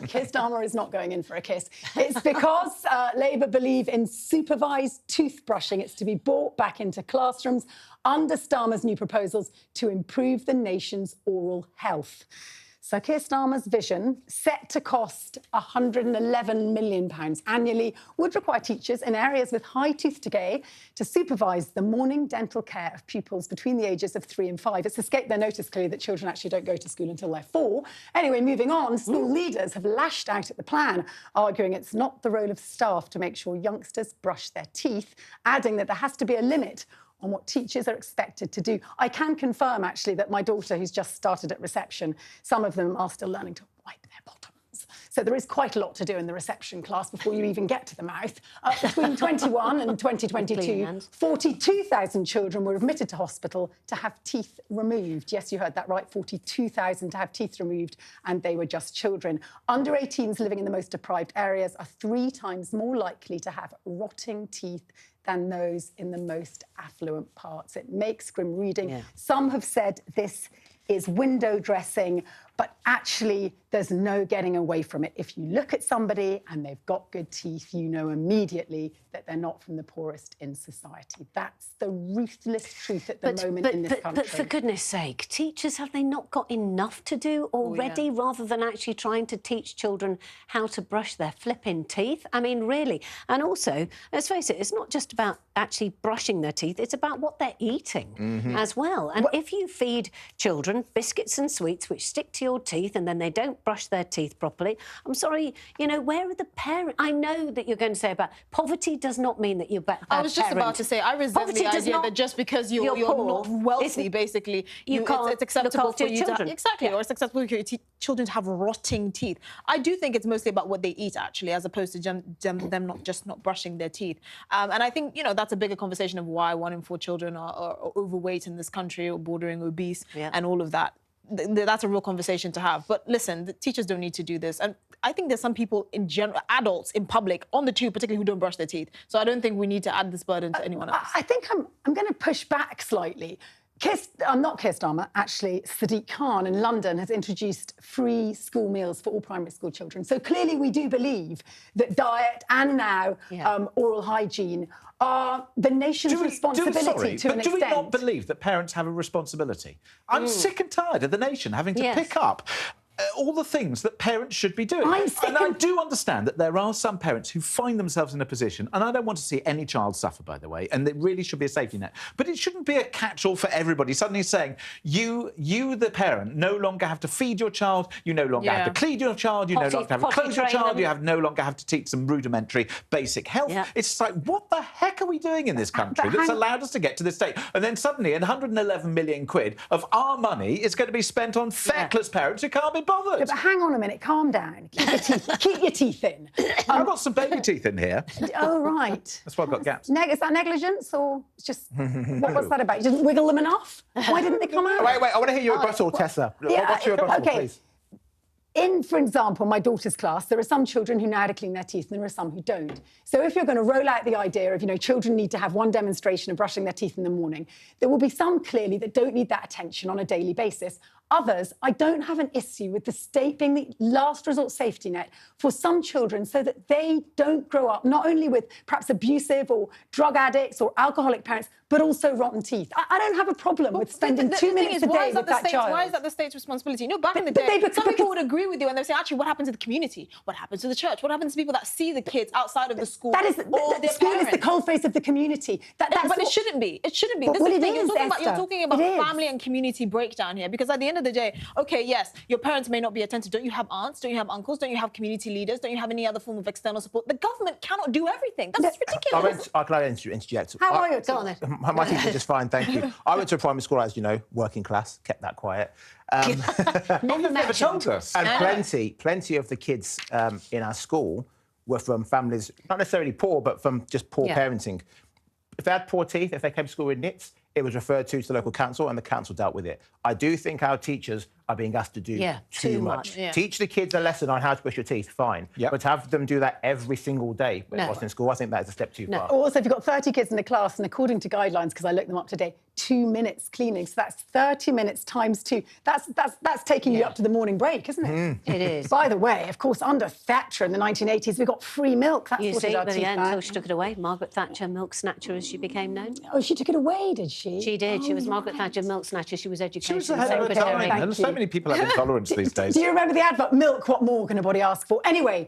Keir Starmer is not going in for a kiss. It's because Labour believe in supervised toothbrushing. It's to be brought back into classrooms under Starmer's new proposals to improve the nation's oral health. Sir Keir Starmer's vision, set to cost £111 million annually, would require teachers in areas with high tooth decay to supervise the morning dental care of pupils between the ages of 3 and 5. It's escaped their notice, clearly, that children actually don't go to school until they're 4. Anyway, moving on, school leaders have lashed out at the plan, arguing it's not the role of staff to make sure youngsters brush their teeth, adding that there has to be a limit on what teachers are expected to do. I can confirm, actually, that my daughter, who's just started at reception, some of them are still learning to wipe their bottoms. So there is quite a lot to do in the reception class before you even get to the mouth. Between 21 and 2022, 42,000 children were admitted to hospital to have teeth removed. Yes, you heard that right, 42,000 to have teeth removed, and they were just children. Under 18s living in the most deprived areas are 3 times more likely to have rotting teeth than those in the most affluent parts. It makes grim reading. Yeah. Some have said this is window dressing, but actually there's no getting away from it. If you look at somebody and they've got good teeth, you know immediately that they're not from the poorest in society. That's the ruthless truth at the moment in this country. But for goodness sake, teachers, have they not got enough to do already, rather than actually trying to teach children how to brush their flipping teeth? I mean, really. And also, let's face it, it's not just about actually brushing their teeth, it's about what they're eating as well. And if you feed children biscuits and sweets which stick to your teeth and then they don't brush their teeth properly, I'm sorry, you know, where are the parents? I know that you're going to say about poverty does not mean that you're bad. I was just about to say, I resent the idea that just because you're not wealthy, basically, it's acceptable for you to... Exactly, or it's acceptable for your children to have rotting teeth. I do think it's mostly about what they eat, actually, as opposed to them not brushing their teeth. And I think, you know, that's a bigger conversation of why 1 in 4 children are overweight in this country or bordering obese and all of that. That's a real conversation to have. But listen, the teachers don't need to do this. And I think there's some people in general, adults in public, on the tube particularly, who don't brush their teeth. So I don't think we need to add this burden to anyone else. I think I'm going to push back slightly. Not Keir Starmer, actually, Sadiq Khan in London has introduced free school meals for all primary school children. So clearly we do believe that diet and now oral hygiene are the nation's responsibility to an extent. Do we not believe that parents have a responsibility? I'm sick and tired of the nation having to pick up all the things that parents should be doing. And I do understand that there are some parents who find themselves in a position, and I don't want to see any child suffer, by the way, and it really should be a safety net, but it shouldn't be a catch-all for everybody, suddenly saying, you, the parent, no longer have to feed your child, you no longer have to clean your child, you no longer have to clothe your child, you no longer have to teach them rudimentary basic health. It's just like, what the heck are we doing in this country that's allowed us to get to this state? And then suddenly, 111 million quid of our money is going to be spent on feckless parents who can't be bothered. Yeah, but hang on a minute, calm down. Keep your teeth in. I've got some baby teeth in here. Oh, right. That's why I've got gaps. Is that negligence, or it's just... what was that about? You didn't wiggle them enough? Why didn't they come out? Wait, I want to hear your rebuttal, Tessa. What's your rebuttal, please? In, for example, my daughter's class, there are some children who know how to clean their teeth and there are some who don't. So if you're going to roll out the idea of, you know, children need to have one demonstration of brushing their teeth in the morning, there will be some, clearly, that don't need that attention on a daily basis. Others, I don't have an issue with the state being the last resort safety net for some children so that they don't grow up not only with perhaps abusive or drug addicts or alcoholic parents, but also rotten teeth. I don't have a problem with spending 2 minutes a day with that child. Why is that the state's responsibility? You know, back in the day, some people would agree with you and they'd say, actually, what happens to the community? What happens to the church? What happens to people that see the kids outside of the school? That is, the school is the coalface of the community. But it shouldn't be. It shouldn't be. This is the thing. You're talking about family and community breakdown here, because at the end of the day, OK, yes, your parents may not be attentive. Don't you have aunts? Don't you have uncles? Don't you have community leaders? Don't you have any other form of external support? The government cannot do everything. That's ridiculous. Can I interject? How are you? Go on then. My teeth are just fine, thank you. I went to a primary school, as you know, working class, kept that quiet. Never told us. And plenty of the kids in our school were from families, not necessarily poor, but from just poor parenting. If they had poor teeth, if they came to school with nits, it was referred to the local council and the council dealt with it. I do think our teachers are being asked to do too much. Yeah. Teach the kids a lesson on how to brush your teeth, fine. Yep. But to have them do that every single day whilst in school, I think that is a step too far. Also, if you've got 30 kids in a class, and according to guidelines, because I looked them up today, 2 minutes cleaning. So that's 30 minutes times 2. That's taking you up to the morning break, isn't it? It is. By the way, of course, under Thatcher in the 1980s, we got free milk. That's what our teeth until she took it away. Margaret Thatcher, milk snatcher, as she became known. Oh, she took it away, did she? She did. She was Margaret Thatcher, milk snatcher. She was education She was ahead of her time. And so many people have intolerance these days. Do you remember the advert, milk, what more can a body ask for? Anyway.